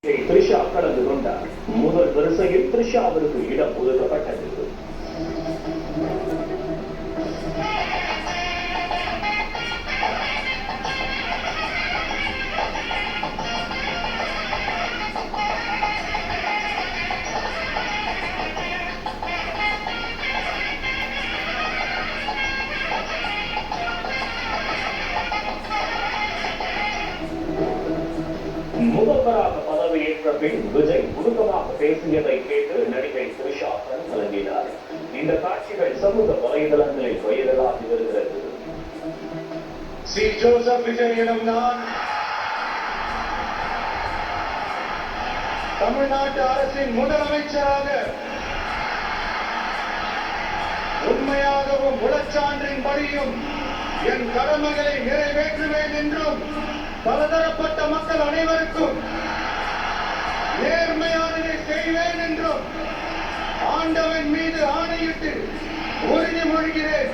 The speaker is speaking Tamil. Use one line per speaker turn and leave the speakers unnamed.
த்ரிஷா கலந்து கொண்டார். முதல் வரிசையில் த்ரிஷாவிற்கு இடம் ஒதுக்கப்பட்டது. முதல்வராக பதவியேற்ற பின் விஜய் உருக்கமாக பேசியதை கேட்டு நடிகை த்ரிஷா கலங்கினார். இந்த காட்சிகள் சமூக வலைதளங்களில் வைரலாகி வருகிறது.
சி ஜோசப் விஜய் எனும் நான் தமிழ்நாட்டு அரசின் முதலமைச்சராக உண்மையாகவும் உளச்சான்றின் படியும் என் கடமைகளை நிறைவேற்றுவேன் என்றும் பலதரப்பட்ட மக்கள் அனைவருக்கும் நேர்மையானதை செய்வேன் என்றும் ஆண்டவன் மீது ஆணையிட்டு உறுதிமொழிகிறேன்.